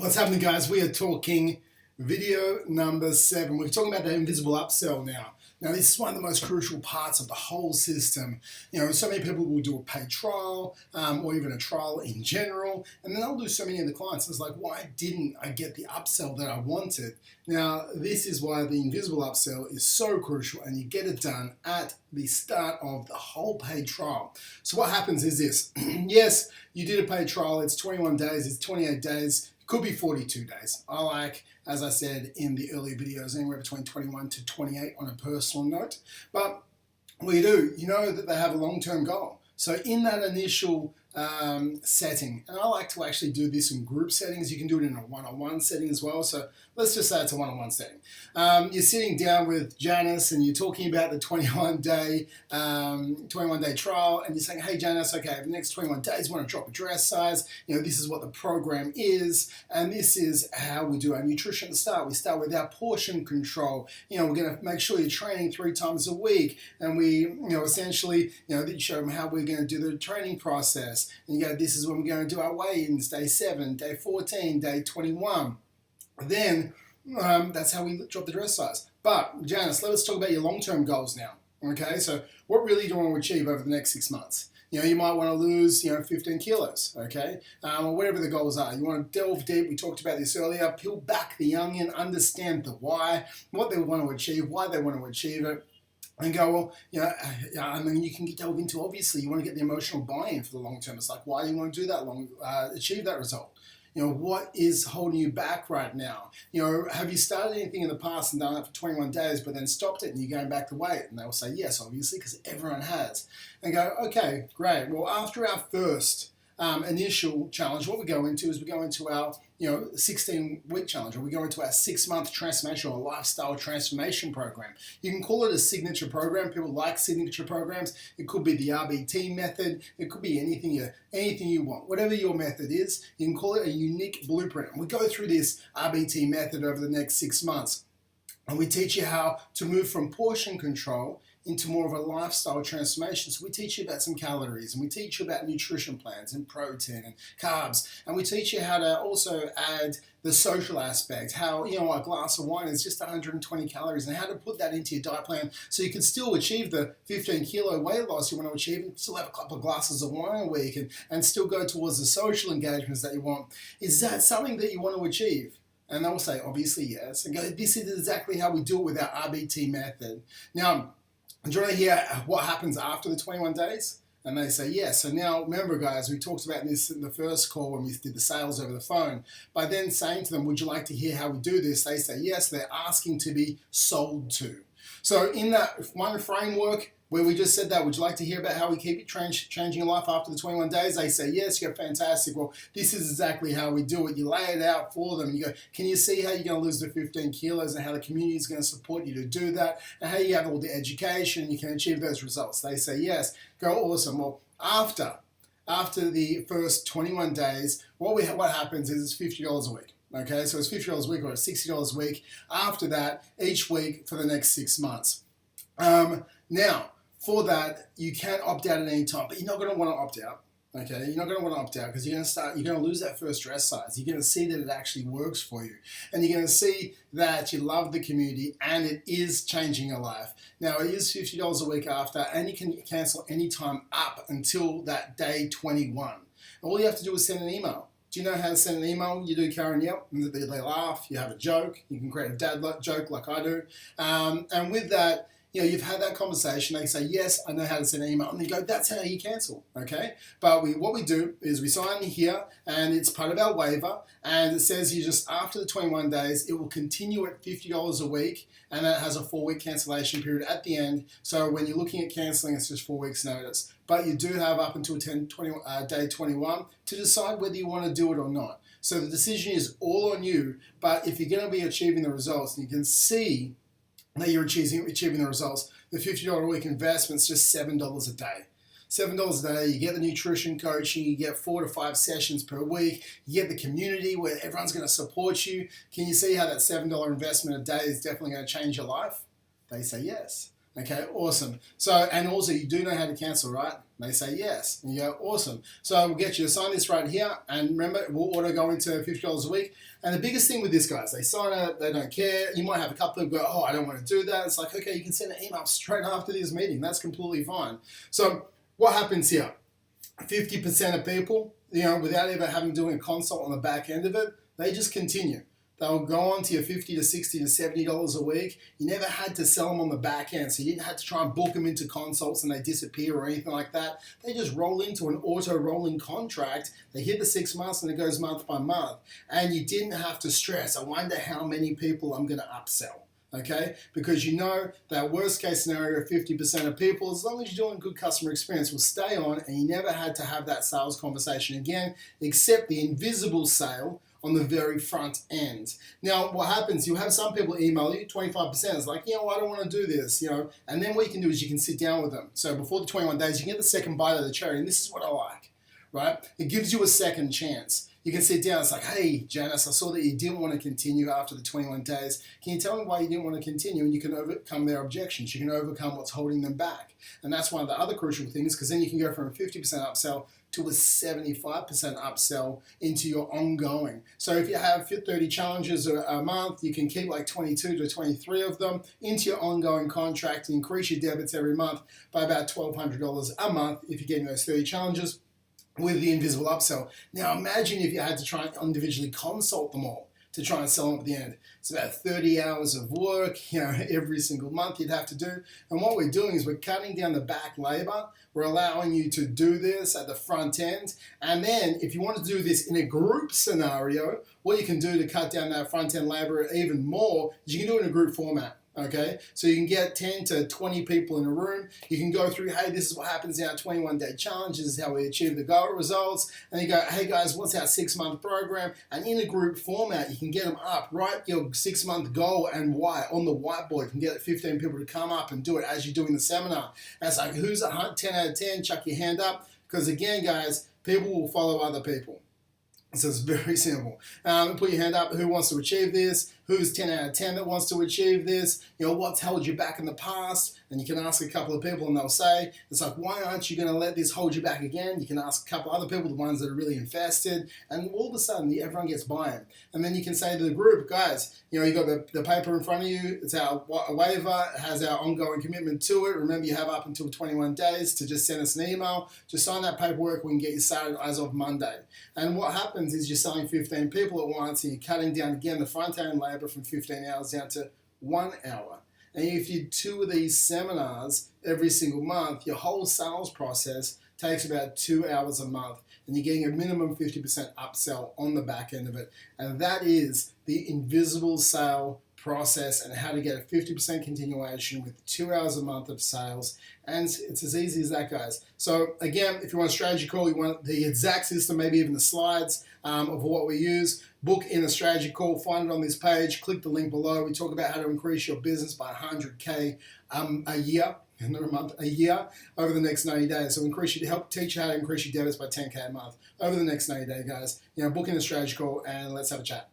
What's happening, guys? We are talking video number 7. We're talking about the invisible upsell now. Now, this is one of the most crucial parts of the whole system. You know, so many people will do a paid trial or even a trial in general, and then they'll lose so many of the clients. It's like, why didn't I get the upsell that I wanted? Now, this is why the invisible upsell is so crucial, and you get it done at the start of the whole paid trial. So what happens is this. Yes, you did a paid trial. It's 21 days. It's 28 days. Could be 42 days. I like, as I said in the earlier videos, anywhere between 21 to 28 on a personal note. But what you know that they have a long-term goal. So in that initial setting, and I like to actually do this in group settings. You can do it in a one-on-one setting as well. So let's just say it's a one-on-one setting. You're sitting down with Janice and you're talking about the 21-day trial, and you're saying, hey Janice, okay, the next 21 days, we want to drop a dress size. You know, this is what the program is, and this is how we do our nutrition at the start. We start with our portion control. You know, we're going to make sure you're training 3 times a week, and we, essentially, you show them how we're going to do the training process. And you go, this is when we're going to do our weigh-ins, day 7, day 14, day 21. Then that's how we drop the dress size. But Janice, let's talk about your long-term goals now. Okay, so what really do you want to achieve over the next 6 months? You might want to lose, 15 kilos, okay? Or whatever the goals are. You want to delve deep. We talked about this earlier. Peel back the onion, understand the why, what they want to achieve, why they want to achieve it. And go, well, I mean, you can delve into, obviously, you want to get the emotional buy-in for the long term. It's like, why do you want to do that achieve that result? What is holding you back right now? Have you started anything in the past and done it for 21 days, but then stopped it and you're going back to weight? And they'll say, yes, obviously, because everyone has. And go, okay, great. Well, after our first initial challenge, what we go into is we go into our 16-week challenge, or we go into our 6-month transformation or lifestyle transformation program. You can call it a signature program. People like signature programs. It could be the RBT method. It could be anything you want. Whatever your method is, you can call it a unique blueprint. And we go through this RBT method over the next 6 months. And we teach you how to move from portion control into more of a lifestyle transformation. So we teach you about some calories, and we teach you about nutrition plans and protein and carbs, and we teach you how to also add the social aspect, how a glass of wine is just 120 calories, and how to put that into your diet plan so you can still achieve the 15-kilo weight loss you want to achieve, and still have a couple of glasses of wine a week, and still go towards the social engagements that you want. Is that something that you want to achieve? And they'll say, obviously, yes. And go, this is exactly how we do it with our RBT method. Now, do you want to hear what happens after the 21 days? And they say yes. So now, remember, guys, we talked about this in the first call when we did the sales over the phone. By then saying to them, would you like to hear how we do this? They say yes. They're asking to be sold to. So in that one framework where we just said that, would you like to hear about how we keep it changing your life after the 21 days? They say yes. You go, fantastic. Well, this is exactly how we do it. You lay it out for them. You go, can you see how you're going to lose the 15 kilos and how the community is going to support you to do that, and how you have all the education and you can achieve those results? They say yes. Go, awesome. Well, after the first 21 days, what happens is it's $50 a week. Okay, so it's $50 a week or it's $60 a week. After that, each week for the next 6 months. Now, for that, you can opt out at any time, but you're not going to want to opt out. Okay, you're not going to want to opt out because you're going to lose that first dress size. You're going to see that it actually works for you, and you're going to see that you love the community and it is changing your life. Now, it is $50 a week after, and you can cancel anytime up until that day 21. And all you have to do is send an email. Do you know how to send an email? You do, Karen, yep. And they laugh. You have a joke. You can create a dad joke like I do. And with that, you've had that conversation. They say, yes, I know how to send an email. And you go, that's how you cancel, okay? But what we do is we sign here, and it's part of our waiver, and it says you just, after the 21 days, it will continue at $50 a week, and that has a 4-week cancellation period at the end. So when you're looking at canceling, it's just 4 weeks notice. But you do have up until day 21 to decide whether you want to do it or not. So the decision is all on you, but if you're going to be achieving the results, and you can see that you're achieving the results, the $50 a week investment's just $7 a day. $7 a day, you get the nutrition coaching, you get 4 to 5 sessions per week, you get the community where everyone's going to support you. Can you see how that $7 investment a day is definitely going to change your life? They say yes. Okay, awesome. So, and also you do know how to cancel, right? And they say yes. And you go, awesome. So we'll get you to sign this right here. And remember, it will auto go into $50 a week. And the biggest thing with this, guys, they sign it, they don't care. You might have a couple of them go, oh, I don't want to do that. It's like, okay, you can send an email straight after this meeting. That's completely fine. So what happens here? 50% of people, without ever having doing a consult on the back end of it, they just continue. They'll go on to your $50 to $60 to $70 a week. You never had to sell them on the back end, so you didn't have to try and book them into consults and they disappear or anything like that. They just roll into an auto-rolling contract. They hit the 6 months and it goes month by month. And you didn't have to stress, I wonder how many people I'm going to upsell. Okay, because you know that worst case scenario, 50% of people, as long as you're doing good customer experience, will stay on, and you never had to have that sales conversation again, except the invisible sale on the very front end. Now, what happens, you have some people email you, 25% is like, I don't want to do this, and then what you can do is you can sit down with them. So before the 21 days, you can get the second bite of the cherry, and this is what I like, right? It gives you a second chance. You can sit down, it's like, hey, Janice, I saw that you didn't want to continue after the 21 days. Can you tell me why you didn't want to continue? And you can overcome their objections. You can overcome what's holding them back. And that's one of the other crucial things, because then you can go from a 50% upsell to a 75% upsell into your ongoing. So if you have 30 challenges a month, you can keep like 22 to 23 of them into your ongoing contract and increase your debits every month by about $1,200 a month if you're getting those 30 challenges with the invisible upsell. Now imagine if you had to try and individually consult them all to try and sell them at the end. It's about 30 hours of work, every single month you'd have to do. And what we're doing is we're cutting down the back labor. We're allowing you to do this at the front end. And then if you want to do this in a group scenario, what you can do to cut down that front end labor even more is you can do it in a group format. Okay, so you can get 10 to 20 people in a room. You can go through, hey, this is what happens in our 21-day challenge. This is how we achieve the goal results. And you go, hey guys, what's our 6-month program? And in a group format, you can get them up, write your 6-month goal and why on the whiteboard. You can get 15 people to come up and do it as you're doing the seminar. And it's like, who's a 10 out of 10? Chuck your hand up. Because again, guys, people will follow other people. So it's very simple. Put your hand up. Who wants to achieve this? Who's 10 out of 10 that wants to achieve this? What's held you back in the past? And you can ask a couple of people and they'll say, it's like, why aren't you going to let this hold you back again? You can ask a couple other people, the ones that are really invested, and all of a sudden everyone gets buy-in. And then you can say to the group, guys, you got the paper in front of you. It's our waiver. It has our ongoing commitment to it. Remember, you have up until 21 days to just send us an email. Just sign that paperwork. We can get you started as of Monday. And what happens is you're selling 15 people at once and you're cutting down again the front end labor from 15 hours down to 1 hour. And if you do 2 of these seminars every single month, your whole sales process takes about 2 hours a month, and you're getting a minimum 50% upsell on the back end of it. And that is the invisible sale process and how to get a 50% continuation with 2 hours a month of sales. And it's as easy as that, guys. So again, if you want a strategy call, you want the exact system, maybe even the slides of what we use, book in a strategy call, find it on this page, click the link below. We talk about how to increase your business by 100K a year, not a month, a year over the next 90 days. So help teach you how to increase your debits by 10K a month over the next 90 days, guys. Book in a strategy call and let's have a chat.